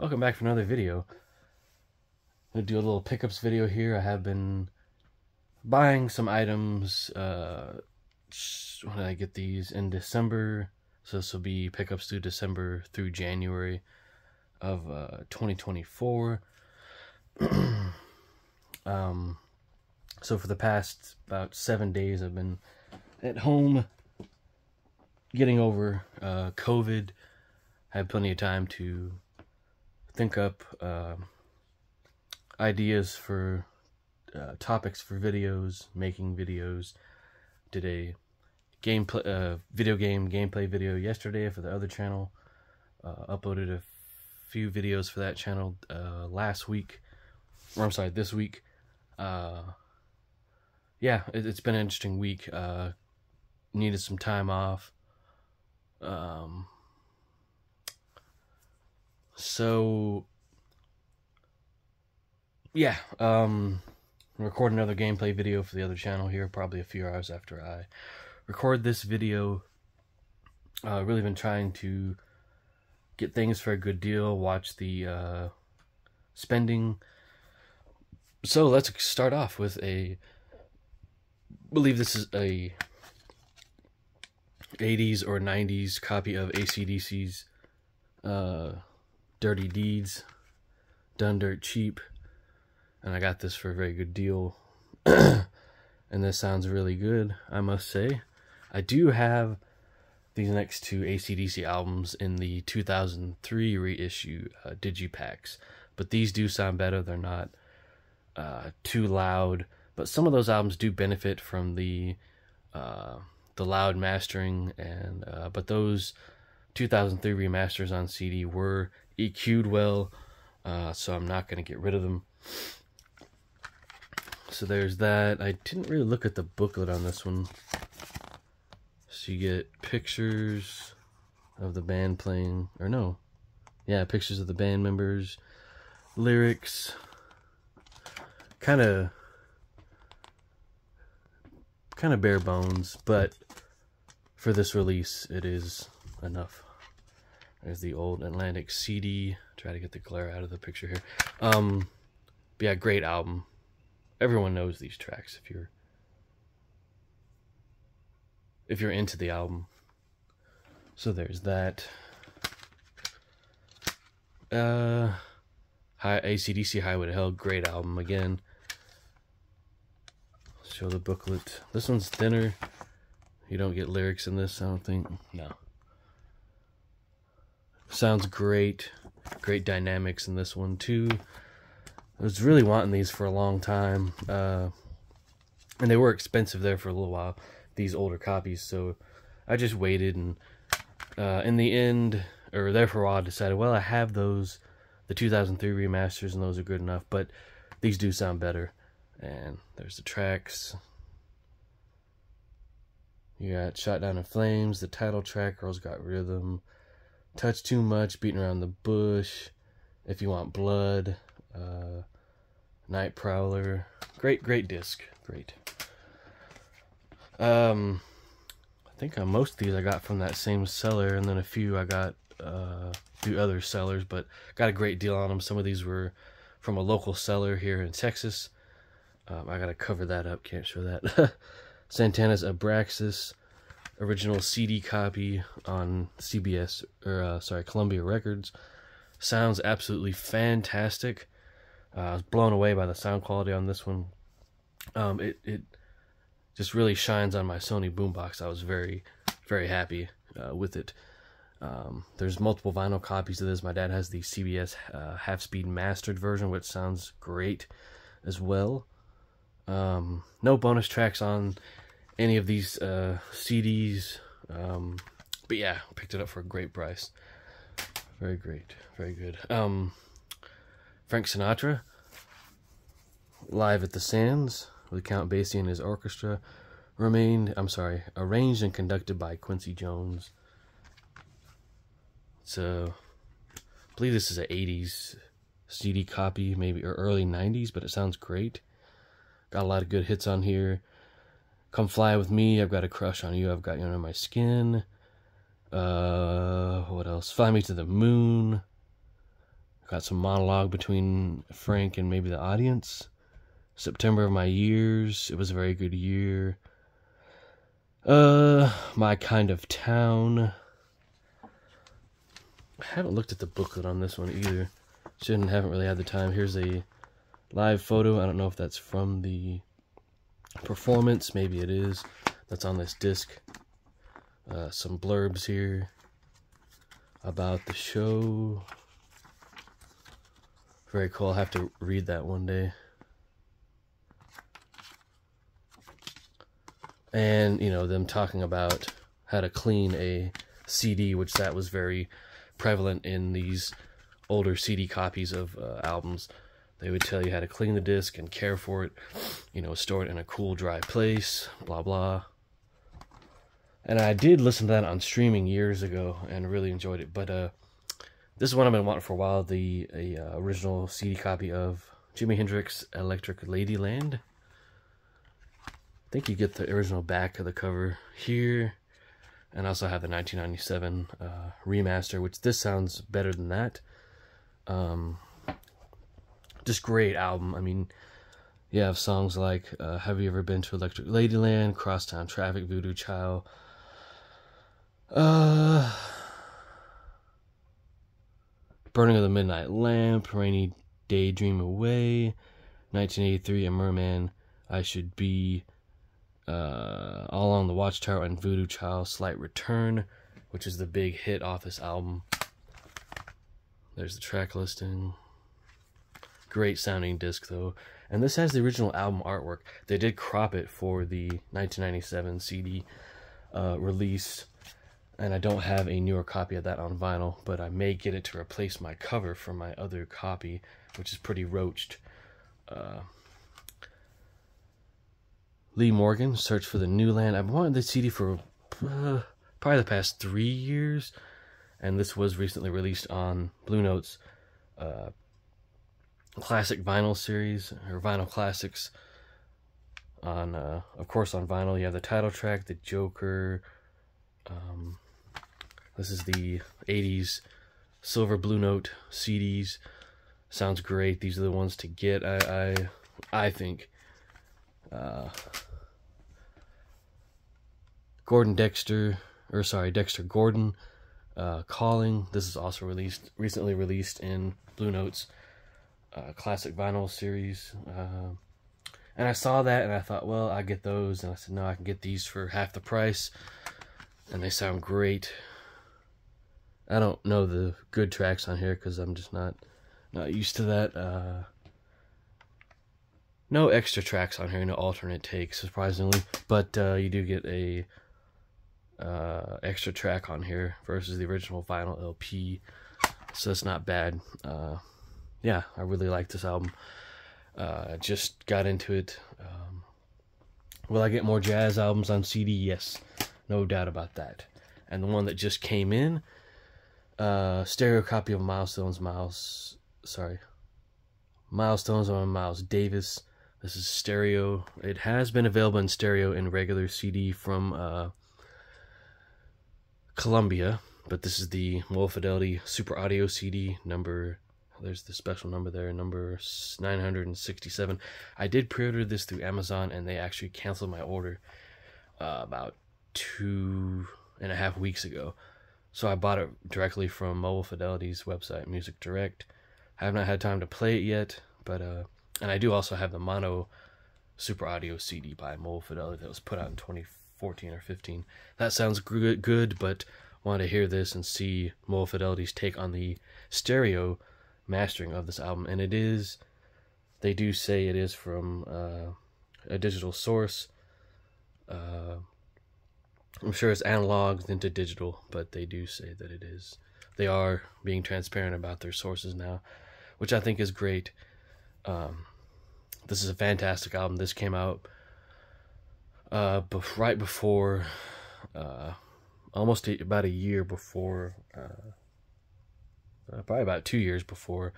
Welcome back for another video. I'm going to do a little pickups video here. I have been buying some items. When did I get these? In December. So this will be pickups through December through January of 2024. So for the past about 7 days I've been at home getting over COVID. I had plenty of time to think up ideas for topics for videos, making videos. Did a video game gameplay video yesterday for the other channel. Uploaded a few videos for that channel last week, or I'm sorry, this week. Yeah, it's been an interesting week. Needed some time off. So yeah, record another gameplay video for the other channel here, probably a few hours after I record this video. Really been trying to get things for a good deal, watch the spending. So let's start off with I believe this is a 80s or 90s copy of AC/DC's Dirty Deeds, done dirt cheap, and I got this for a very good deal. And this sounds really good, I must say. I do have these next two AC/DC albums in the 2003 reissue digipacks, but these do sound better. They're not too loud, but some of those albums do benefit from the loud mastering, and but those 2003 remasters on CD were EQ'd well, so I'm not going to get rid of them. So there's that. I didn't really look at the booklet on this one. So you get pictures of the band playing, or no, yeah, pictures of the band members, lyrics, kind of bare bones, but for this release it is enough. There's the old Atlantic CD. Try to get the glare out of the picture here. But yeah, great album. Everyone knows these tracks if you're into the album. So there's that. AC/DC Highway to Hell, great album again. Show the booklet. This one's thinner. You don't get lyrics in this, I don't think. No. Sounds great. Great dynamics in this one too. I was really wanting these for a long time. And they were expensive there for a little while, these older copies, so I just waited, and in the end, or there for a while, I decided, well, I have those, the 2003 remasters, and those are good enough, but these do sound better. And there's the tracks. You got Shot Down in Flames, the title track, Girls Got Rhythm, Touch Too Much, Beating Around the Bush, If You Want Blood, Night Prowler. Great disc. Great. I think on most of these I got from that same seller, and then a few I got through other sellers, but got a great deal on them. Some of these were from a local seller here in Texas. I gotta cover that up, can't show that. Santana's Abraxas, original CD copy on CBS, or sorry, Columbia Records. Sounds absolutely fantastic. I was blown away by the sound quality on this one. It just really shines on my Sony boombox. I was very happy with it. There's multiple vinyl copies of this. My dad has the CBS half-speed mastered version, which sounds great as well. No bonus tracks on any of these CDs, but yeah, picked it up for a great price. Very great, very good. Frank Sinatra, Live at the Sands with Count Basie and his orchestra, arranged and conducted by Quincy Jones. So I believe this is an 80s CD copy, maybe, or early 90s, but it sounds great. Got a lot of good hits on here. Come Fly With Me, I've Got a Crush on You, I've Got You Under My Skin. What else? Fly Me to the Moon. Got some monologue between Frank and maybe the audience. September of My Years. It was a very good year. My Kind of Town. I haven't looked at the booklet on this one either. Haven't really had the time. Here's a live photo. I don't know if that's from the performance. Maybe it is. That's on this disc. Some blurbs here about the show. Very cool. I'll have to read that one day. And, you know, them talking about how to clean a CD, which that was very prevalent in these older CD copies of albums. They would tell you how to clean the disc and care for it, you know, store it in a cool, dry place, blah, blah. And I did listen to that on streaming years ago and really enjoyed it. But this is one I've been wanting for a while, the original CD copy of Jimi Hendrix Electric Ladyland. I think you get the original back of the cover here, and also have the 1997 remaster, which this sounds better than that. Just great album. I mean, you have songs like Have You Ever Been to Electric Ladyland, Crosstown Traffic, Voodoo Child, Burning of the Midnight Lamp, Rainy Day Dream Away, 1983, A Merman, I Should Be, All Along the Watchtower, and Voodoo Child, Slight Return, which is the big hit off this album. There's the track listing. Great sounding disc though. And this has the original album artwork. They did crop it for the 1997 CD release. And I don't have a newer copy of that on vinyl, but I may get it to replace my cover from my other copy, which is pretty roached. Lee Morgan, Search for the New Land. I've wanted this CD for probably the past 3 years, and this was recently released on Blue Note's classic vinyl series, or vinyl classics. On, of course, on vinyl, you have the title track, The Joker. This is the 80s silver Blue Note CDs. Sounds great. These are the ones to get, I think. Dexter Gordon, Calling. This is also recently released in Blue Note's classic vinyl series. And I saw that and I thought, well, I get those. And I said, no, I can get these for half the price. And they sound great. I don't know the good tracks on here because I'm just not used to that. No extra tracks on here, no alternate takes, surprisingly. But you do get a extra track on here versus the original vinyl LP. So it's not bad. Yeah, I really like this album. I just got into it. Will I get more jazz albums on CD? Yes, no doubt about that. And the one that just came in, stereo copy of Milestones on Miles Davis. This is stereo. It has been available in stereo and regular CD from Columbia, but this is the Low Fidelity Super Audio CD number. There's the special number there, number 967. I did pre-order this through Amazon, and they actually canceled my order about 2.5 weeks ago. So I bought it directly from Mobile Fidelity's website, Music Direct. I have not had time to play it yet, but and I do also have the Mono Super Audio CD by Mobile Fidelity that was put out in 2014 or 15. That sounds good, but wanted to hear this and see Mobile Fidelity's take on the stereo mastering of this album. And it is, they do say it is from a digital source. I'm sure it's analog into digital, but they do say that it is. They are being transparent about their sources now, which I think is great. This is a fantastic album. This came out right before, about a year before, probably about 2 years before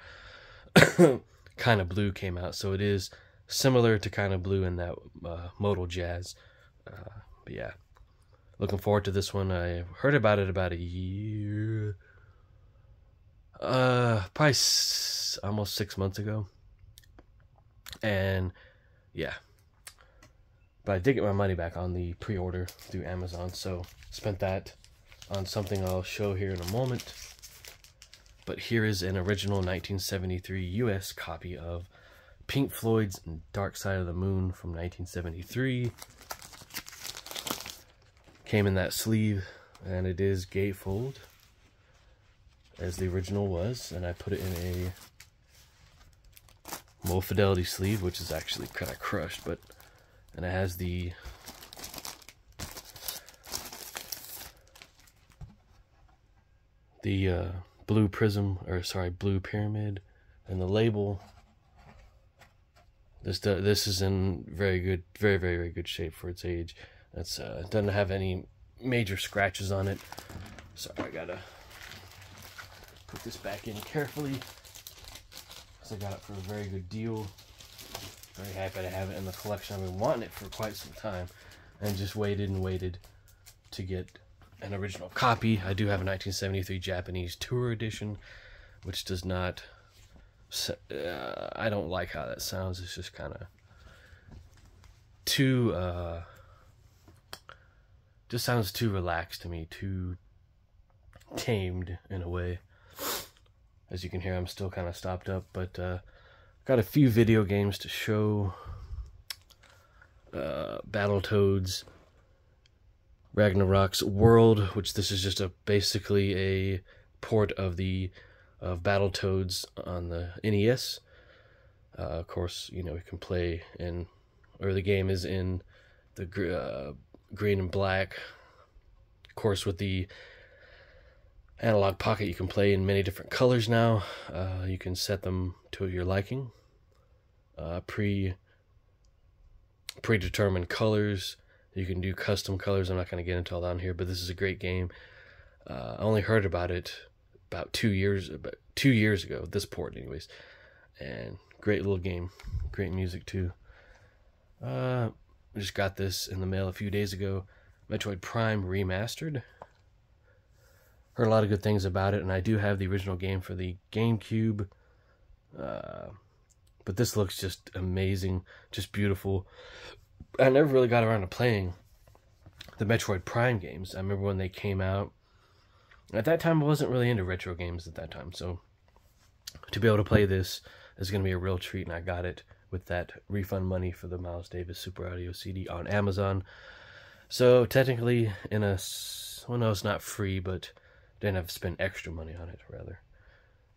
Kinda Blue came out. So it is similar to Kinda Blue in that modal jazz. But yeah, looking forward to this one. I heard about it about a year, probably almost 6 months ago. And yeah, but I did get my money back on the pre-order through Amazon, so spent that on something I'll show here in a moment. But here is an original 1973 US copy of Pink Floyd's Dark Side of the Moon from 1973. Came in that sleeve, and it is gatefold, as the original was, and I put it in a low fidelity sleeve, which is actually kind of crushed, but, and it has the blue prism, or sorry, blue pyramid, and the label. This is in very good shape for its age. It's doesn't have any major scratches on it. Sorry, I gotta put this back in carefully, because I got it for a very good deal. Very happy to have it in the collection. I've been wanting it for quite some time, and just waited and waited to get an original copy. I do have a 1973 Japanese Tour Edition, which does not, I don't like how that sounds. It's just kind of too, just sounds too relaxed to me, too tamed in a way. As you can hear, I'm still kind of stopped up, but got a few video games to show. Battletoads, Ragnarok's World, which this is just basically a port of Battletoads on the NES. Of course, you know, we can play in, or the game is in the green and black. Of course, with the Analog Pocket, you can play in many different colors now. You can set them to your liking. Predetermined colors. You can do custom colors. I'm not going to get into all down here, but this is a great game. I only heard about it about 2 years ago, this port anyways. And great little game. Great music too. I just got this in the mail a few days ago. Metroid Prime Remastered. Heard a lot of good things about it, and I do have the original game for the GameCube. But this looks just amazing, just beautiful. I never really got around to playing the Metroid Prime games. I remember when they came out. At that time, I wasn't really into retro games at that time, so to be able to play this is going to be a real treat, and I got it with that refund money for the Miles Davis Super Audio CD on Amazon. So technically, well, no, it's not free, but didn't have to spend extra money on it, rather.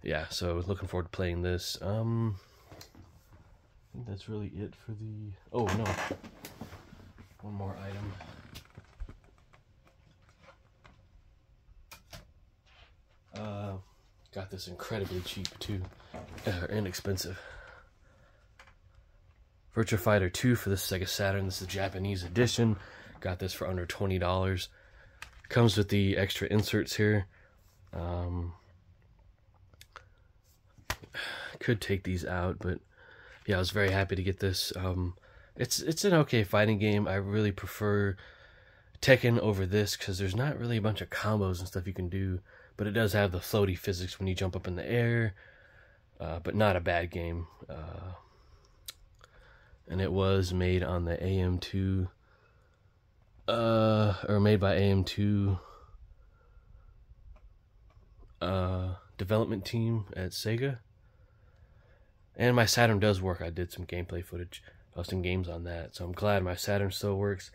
Yeah, so looking forward to playing this. I think that's really it for the... Oh, no. One more item. Got this incredibly cheap, too. Inexpensive. Virtua Fighter 2 for the Sega Saturn. This is the Japanese edition. Got this for under $20. Comes with the extra inserts here. Could take these out, but yeah, I was very happy to get this. It's an okay fighting game. I really prefer Tekken over this because there's not really a bunch of combos and stuff you can do, but it does have the floaty physics when you jump up in the air. But not a bad game. And it was made on the AM2, or made by AM2 development team at Sega. And my Saturn does work. I did some gameplay footage of some games on that, so I'm glad my Saturn still works.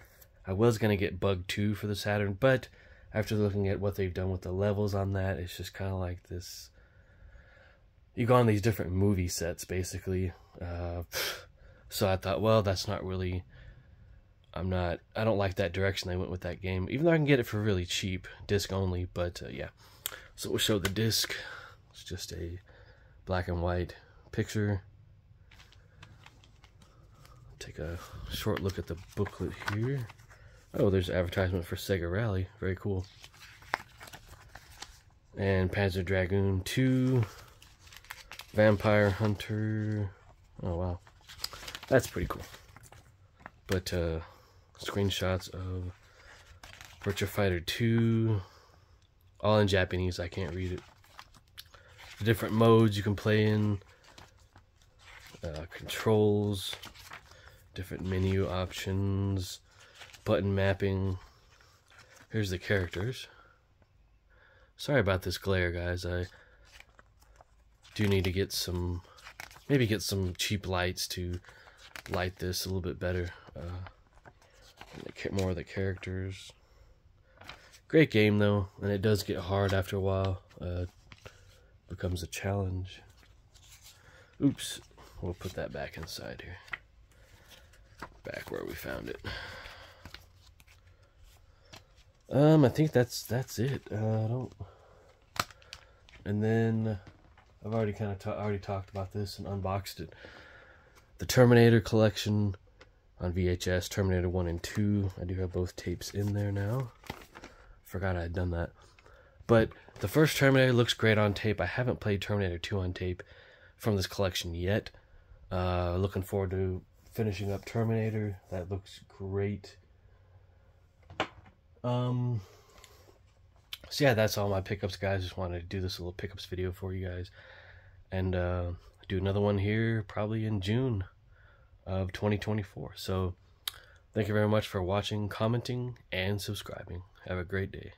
I was going to get Bug 2 for the Saturn, but after looking at what they've done with the levels on that, it's just kind of like this. You go on these different movie sets, basically. So I thought, well, that's not really... I don't like that direction they went with that game, even though I can get it for really cheap, disc only, but yeah. So we'll show the disc. It's just a black and white picture. Take a short look at the booklet here. Oh, there's an advertisement for Sega Rally. Very cool. And Panzer Dragoon 2, Vampire Hunter. Oh, wow. That's pretty cool. But screenshots of Virtua Fighter 2, all in Japanese. I can't read it. the different modes you can play in, controls, different menu options, button mapping. Here's the characters. Sorry about this glare, guys. I do need to get some, maybe get some cheap lights to light this a little bit better. More of the characters. Great game though, and it does get hard after a while. Becomes a challenge. Oops, we'll put that back inside here. Back where we found it. I think that's it. I don't. And then I've already kind of already talked about this and unboxed it. The Terminator collection on VHS, Terminator 1 and 2. I do have both tapes in there now. Forgot I had done that. But the first Terminator looks great on tape. I haven't played Terminator 2 on tape from this collection yet. Looking forward to finishing up Terminator. That looks great. So yeah, that's all my pickups, guys. Just wanted to do this little pickups video for you guys. And do another one here probably in June of 2024. So thank you very much for watching, commenting, and subscribing. Have a great day.